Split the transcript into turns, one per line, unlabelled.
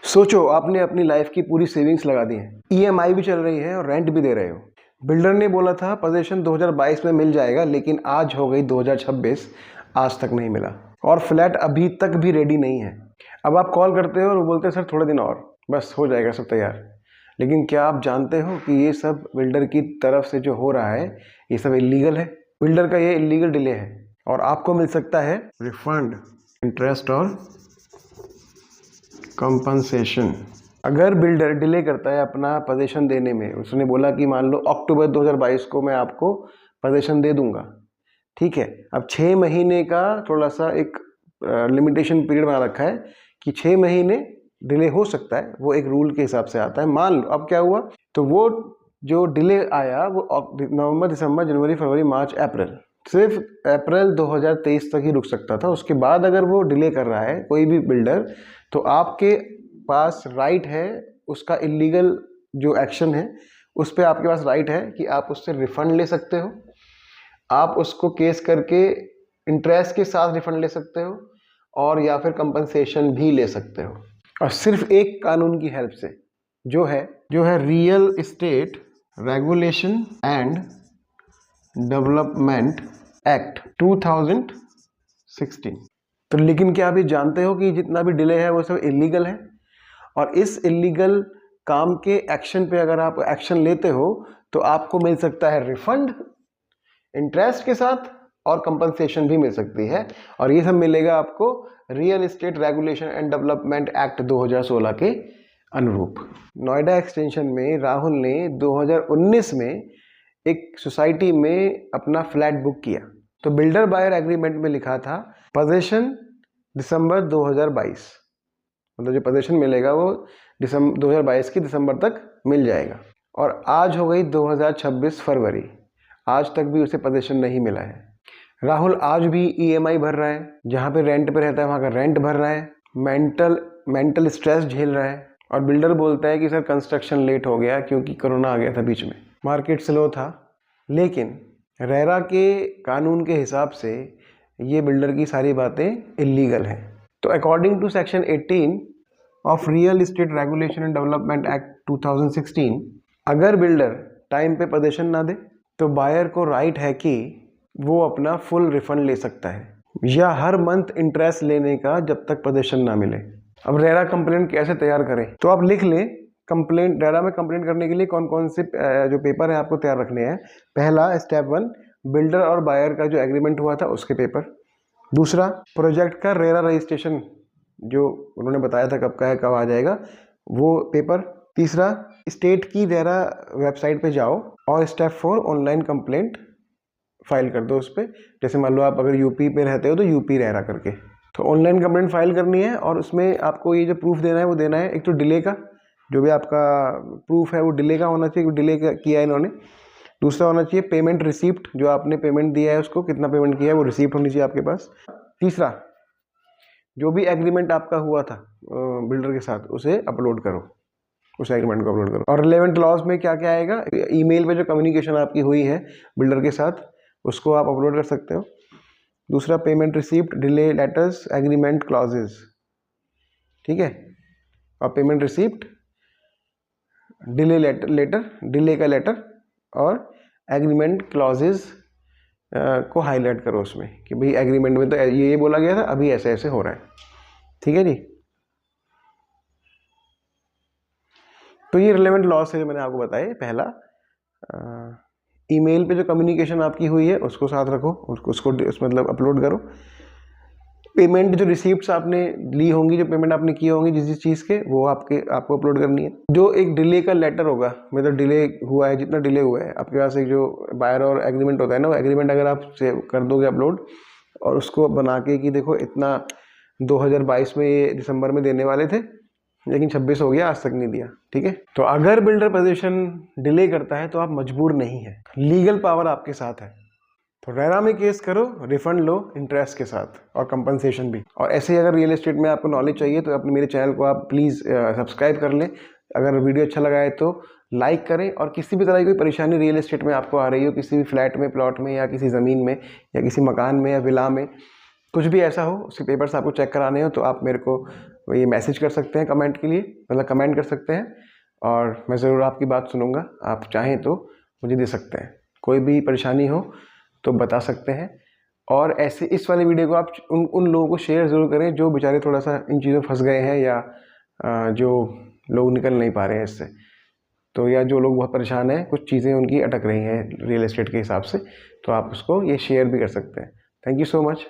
सोचो आपने अपनी लाइफ की पूरी सेविंग्स लगा दी है, ईएमआई भी चल रही है और रेंट भी दे रहे हो। बिल्डर ने बोला था पोजीशन 2022 में मिल जाएगा, लेकिन आज हो गई 2026, आज तक नहीं मिला और फ्लैट अभी तक भी रेडी नहीं है। अब आप कॉल करते हो और वो बोलते हैं सर थोड़े दिन और, बस हो जाएगा सब तैयार। लेकिन क्या आप जानते हो कि ये सब बिल्डर की तरफ से जो हो रहा है ये सब इलीगल है। बिल्डर का ये इलीगल डिले है और आपको मिल सकता है रिफंड, इंटरेस्ट और कंपनसेशन। अगर बिल्डर डिले करता है अपना पोजीशन देने में, उसने बोला कि मान लो अक्टूबर 2022 को मैं आपको पोजीशन दे दूंगा, ठीक है। अब 6 महीने का थोड़ा सा एक लिमिटेशन पीरियड बना रखा है कि 6 महीने डिले हो सकता है, वो एक रूल के हिसाब से आता है। मान लो अब क्या हुआ, तो वो जो डिले आया वो नवंबर, दिसंबर, जनवरी, फरवरी, मार्च, अप्रैल, सिर्फ अप्रैल 2023 तक ही रुक सकता था। उसके बाद अगर वो डिले कर रहा है कोई भी बिल्डर, तो आपके पास राइट है, उसका इलीगल जो एक्शन है उस पर आपके पास राइट है कि आप उससे रिफंड ले सकते हो, आप उसको केस करके इंटरेस्ट के साथ रिफंड ले सकते हो और या फिर कंपनसेशन भी ले सकते हो। और सिर्फ एक कानून की हेल्प से, जो है real estate regulation and development act 2016। तो लेकिन क्या आप ये जानते हो कि जितना भी डिले है वो सब इलीगल है, और इस इलीगल काम के एक्शन पे अगर आप एक्शन लेते हो तो आपको मिल सकता है रिफंड इंटरेस्ट के साथ और कंपनसेशन भी मिल सकती है। और ये सब मिलेगा आपको real estate regulation and development act 2016 के अनुरूप। नोएडा एक्सटेंशन में राहुल ने 2019 में एक सोसाइटी में अपना फ्लैट बुक किया, तो बिल्डर बायर एग्रीमेंट में लिखा था पोजीशन दिसंबर 2022, मतलब जो पोजीशन मिलेगा वो दिसंबर 2022 की दिसंबर तक मिल जाएगा। और आज हो गई 2026 फरवरी, आज तक भी उसे पोजीशन नहीं मिला है। राहुल आज भी ईएमआई भर रहा है, जहाँ पे रेंट पे रहता है वहाँ का रेंट भर रहा है, मेंटल स्ट्रेस झेल रहा है, और बिल्डर बोलता है कि सर कंस्ट्रक्शन लेट हो गया क्योंकि कोरोना आ गया था बीच में, मार्केट स्लो था। लेकिन रेरा के कानून के हिसाब से ये बिल्डर की सारी बातें इलीगल हैं। तो according to section 18 of real estate regulation and development act 2016, अगर बिल्डर टाइम पे पोजीशन ना दे तो बायर को राइट है कि वो अपना फुल रिफंड ले सकता है या हर मंथ इंटरेस्ट लेने का जब तक पोजीशन ना मिले। अब रेरा कंप्लेंट कैसे तैयार करें, तो आप लिख लें कंप्लेंट। रेरा में कंप्लेंट करने के लिए कौन कौन से जो पेपर है आपको तैयार रखने हैं। पहला स्टेप 1, बिल्डर और बायर का जो एग्रीमेंट हुआ था उसके पेपर। दूसरा, प्रोजेक्ट का रेरा रजिस्ट्रेशन जो उन्होंने बताया था कब का है, कब आ जाएगा, वो पेपर। तीसरा, स्टेट की रेरा वेबसाइट पे जाओ और स्टेप 4 ऑनलाइन कंप्लेंट फाइल कर दो उस पर। जैसे मान लो आप अगर यूपी पे रहते हो तो यूपी रेरा करके, तो ऑनलाइन कंप्लेंट फाइल करनी है। और उसमें आपको ये जो प्रूफ देना है वो देना है, एक तो डिले का, जो भी आपका प्रूफ है वो डिले का होना चाहिए, डिले किया है इन्होंने। दूसरा होना चाहिए पेमेंट रिसिप्ट, जो आपने पेमेंट दिया है उसको कितना पेमेंट किया है वो रिसिप्ट होनी चाहिए आपके पास। तीसरा, जो भी एग्रीमेंट आपका हुआ था बिल्डर के साथ उसे अपलोड करो, उस एग्रीमेंट को अपलोड करो। और रिलेवेंट लॉज में क्या क्या आएगा, ईमेल पे जो कम्युनिकेशन आपकी हुई है बिल्डर के साथ उसको आप अपलोड कर सकते हो। दूसरा, payment receipt, delay letters, agreement clauses, ठीक है। और payment receipt, delay letter, delay का लेटर और एग्रीमेंट क्लॉजेज को हाईलाइट करो उसमें कि भाई एग्रीमेंट में तो ये बोला गया था, अभी ऐसे ऐसे हो रहा है, ठीक है जी। तो ये रिलेवेंट लॉज है जो मैंने आपको बताए। पहला, ईमेल पे जो कम्युनिकेशन आपकी हुई है उसको साथ रखो, उसको मतलब अपलोड करो। पेमेंट जो रिसीप्ट्स आपने ली होंगी, जो पेमेंट आपने की होंगी जिस जिस चीज़ के, वो आपको अपलोड करनी है। जो एक डिले का लेटर होगा, मतलब डिले हुआ है, जितना डिले हुआ है आपके पास, एक जो बायर और एग्रीमेंट होता है ना, वो एग्रीमेंट अगर आप सेव कर दोगे अपलोड और उसको बना के कि देखो इतना 2022 में ये दिसंबर में देने वाले थे लेकिन 26 हो गया, आज तक नहीं दिया, ठीक है। तो अगर बिल्डर पोजीशन डिले करता है तो आप मजबूर नहीं है, लीगल पावर आपके साथ है। तो रेरा में केस करो, रिफंड लो इंटरेस्ट के साथ और कंपनसेशन भी। और ऐसे ही अगर रियल एस्टेट में आपको नॉलेज चाहिए तो अपने मेरे चैनल को आप प्लीज़ सब्सक्राइब कर लें। अगर वीडियो अच्छा लगा है तो लाइक करें। और किसी भी तरह की कोई परेशानी रियल एस्टेट में आपको आ रही हो, किसी भी फ्लैट में, प्लॉट में, या किसी ज़मीन में, या किसी मकान में, या विला में, कुछ भी ऐसा हो, उसके पेपर्स आपको चेक कराने हो, तो आप मेरे को वो ये मैसेज कर सकते हैं कमेंट के लिए, मतलब कमेंट कर सकते हैं और मैं ज़रूर आपकी बात सुनूंगा। आप चाहें तो मुझे दे सकते हैं, कोई भी परेशानी हो तो बता सकते हैं। और ऐसे इस वाले वीडियो को आप उन लोगों को शेयर ज़रूर करें जो बेचारे थोड़ा सा इन चीज़ों में फंस गए हैं, या जो लोग निकल नहीं पा रहे हैं इससे, तो या जो लोग बहुत परेशान हैं, कुछ चीज़ें उनकी अटक रही हैं रियल एस्टेट के हिसाब से, तो आप उसको ये शेयर भी कर सकते हैं। Thank you so much.